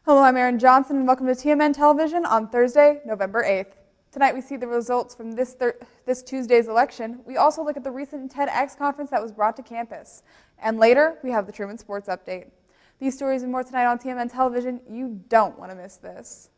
Hello, I'm Aerin Johnson, and welcome to TMN Television on Thursday, November 8th. Tonight we see the results from this Tuesday's election. We also look at the recent TEDx conference that was brought to campus. And later, we have the Truman Sports update. These stories and more tonight on TMN Television. You don't want to miss this.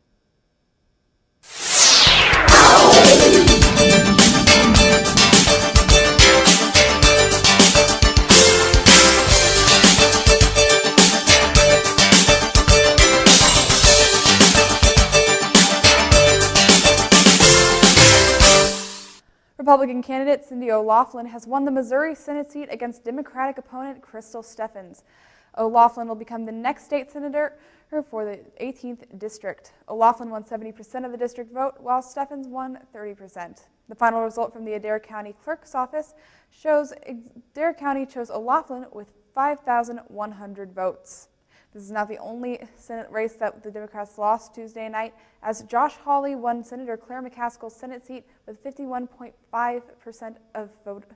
Republican candidate Cindy O'Laughlin has won the Missouri Senate seat against Democratic opponent Crystal Steffens. O'Laughlin will become the next state senator for the 18th district. O'Laughlin won 70% of the district vote, while Steffens won 30%. The final result from the Adair County Clerk's Office shows Adair County chose O'Laughlin with 5,100 votes. This is not the only Senate race that the Democrats lost Tuesday night, as Josh Hawley won Senator Claire McCaskill's Senate seat with 51.5% of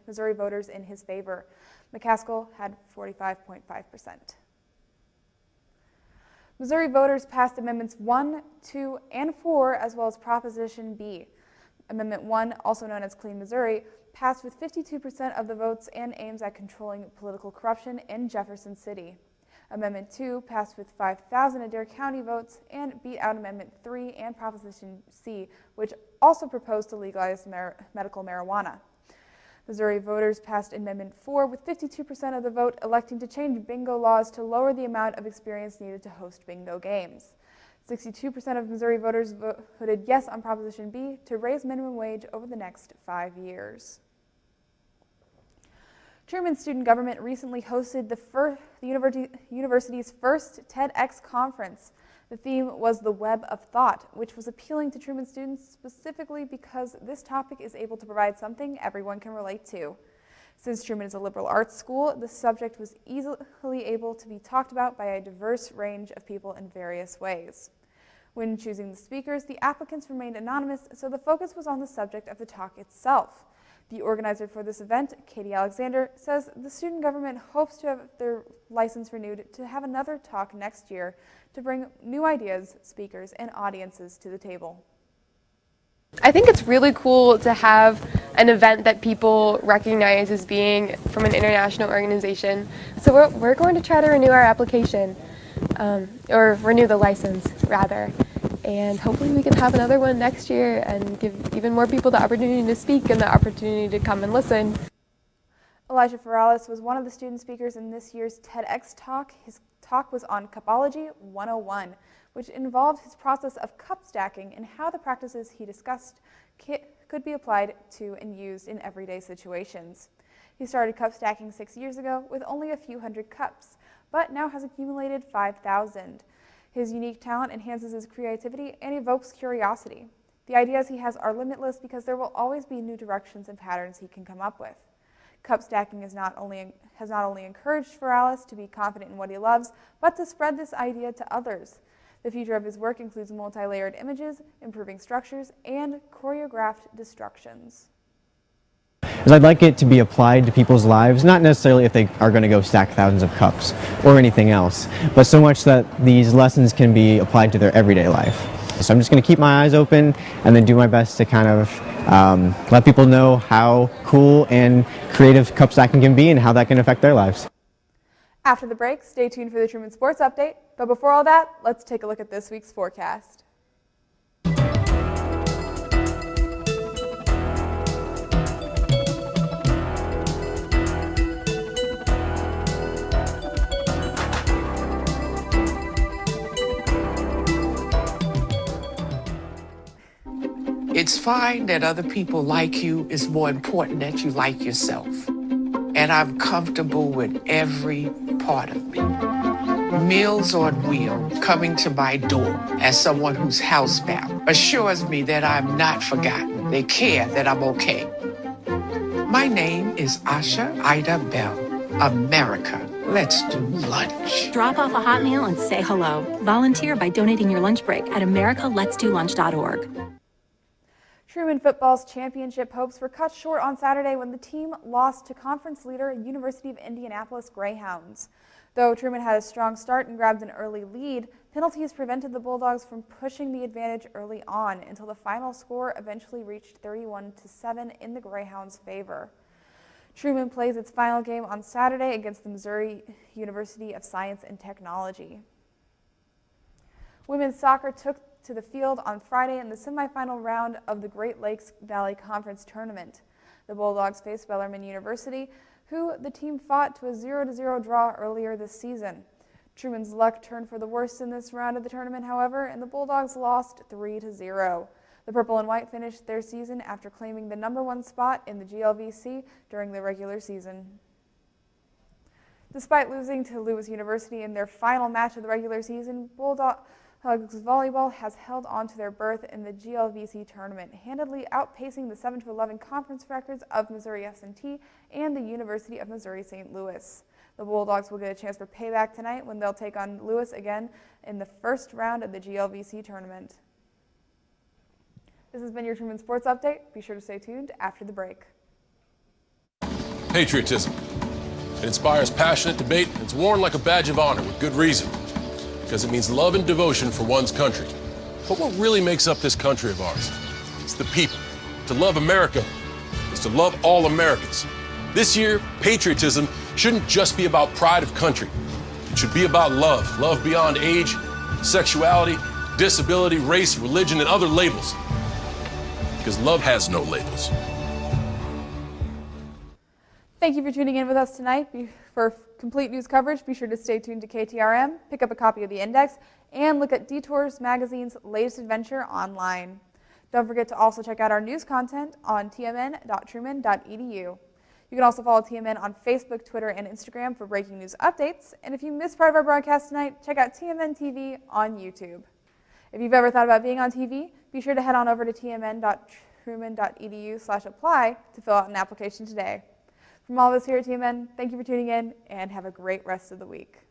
Missouri voters in his favor. McCaskill had 45.5%. Missouri voters passed Amendments 1, 2, and 4, as well as Proposition B. Amendment 1, also known as Clean Missouri, passed with 52% of the votes and aims at controlling political corruption in Jefferson City. Amendment 2 passed with 5,000 Adair County votes and beat out Amendment 3 and Proposition C, which also proposed to legalize medical marijuana. Missouri voters passed Amendment 4 with 52% of the vote, electing to change bingo laws to lower the amount of experience needed to host bingo games. 62% of Missouri voters voted yes on Proposition B to raise minimum wage over the next 5 years. Truman Student Government recently hosted the university's first TEDx conference. The theme was the web of thought, which was appealing to Truman students specifically because this topic is able to provide something everyone can relate to. Since Truman is a liberal arts school, the subject was easily able to be talked about by a diverse range of people in various ways. When choosing the speakers, the applicants remained anonymous, so the focus was on the subject of the talk itself. The organizer for this event, Katie Alexander, says the student government hopes to have their license renewed to have another talk next year to bring new ideas, speakers, and audiences to the table. I think it's really cool to have an event that people recognize as being from an international organization. So we're going to try to renew our application, or renew the license, rather. And hopefully we can have another one next year and give even more people the opportunity to speak and the opportunity to come and listen. Elijah Ferralis was one of the student speakers in this year's TEDx talk. His talk was on Cupology 101, which involved his process of cup stacking and how the practices he discussed could be applied to and used in everyday situations. He started cup stacking 6 years ago with only a few hundred cups, but now has accumulated 5,000. His unique talent enhances his creativity and evokes curiosity. The ideas he has are limitless because there will always be new directions and patterns he can come up with. Cup stacking has not only encouraged Ferralis to be confident in what he loves, but to spread this idea to others. The future of his work includes multi-layered images, improving structures, and choreographed destructions. I'd like it to be applied to people's lives, not necessarily if they are going to go stack thousands of cups or anything else, but so much that these lessons can be applied to their everyday life. So I'm just going to keep my eyes open and then do my best to kind of let people know how cool and creative cup stacking can be and how that can affect their lives. After the break, stay tuned for the Truman Sports update. But before all that, let's take a look at this week's forecast. It's fine that other people like you. It's more important that you like yourself. And I'm comfortable with every part of me. Meals on Wheels coming to my door as someone who's housebound assures me that I'm not forgotten. They care that I'm okay. My name is Asha Ida Bell. America, let's do lunch. Drop off a hot meal and say hello. Volunteer by donating your lunch break at americaletsdolunch.org. Truman football's championship hopes were cut short on Saturday when the team lost to conference leader University of Indianapolis Greyhounds. Though Truman had a strong start and grabbed an early lead, penalties prevented the Bulldogs from pushing the advantage early on until the final score eventually reached 31-7 in the Greyhounds' favor. Truman plays its final game on Saturday against the Missouri University of Science and Technology. Women's soccer took to the field on Friday in the semifinal round of the Great Lakes Valley Conference Tournament. The Bulldogs faced Bellarmine University, who the team fought to a 0-0 draw earlier this season. Truman's luck turned for the worst in this round of the tournament, however, and the Bulldogs lost 3-0. The Purple and White finished their season after claiming the #1 spot in the GLVC during the regular season. Despite losing to Lewis University in their final match of the regular season, Bulldogs volleyball has held on to their berth in the GLVC tournament, handily outpacing the 7-11 conference records of Missouri S&T and the University of Missouri St. Louis. The Bulldogs will get a chance for payback tonight when they'll take on Lewis again in the first round of the GLVC tournament. This has been your Truman Sports Update. Be sure to stay tuned after the break. Patriotism. It inspires passionate debate and it's worn like a badge of honor with good reason, because it means love and devotion for one's country. But what really makes up this country of ours? It's the people. To love America is to love all Americans. This year, patriotism shouldn't just be about pride of country. It should be about love. Love beyond age, sexuality, disability, race, religion, and other labels. Because love has no labels. Thank you for tuning in with us tonight. For complete news coverage, be sure to stay tuned to KTRM, pick up a copy of the Index, and look at Detours Magazine's latest adventure online. Don't forget to also check out our news content on tmn.truman.edu. You can also follow TMN on Facebook, Twitter, and Instagram for breaking news updates. And if you missed part of our broadcast tonight, check out TMN TV on YouTube. If you've ever thought about being on TV, be sure to head on over to tmn.truman.edu/apply to fill out an application today. From all of us here at TMN, thank you for tuning in and have a great rest of the week.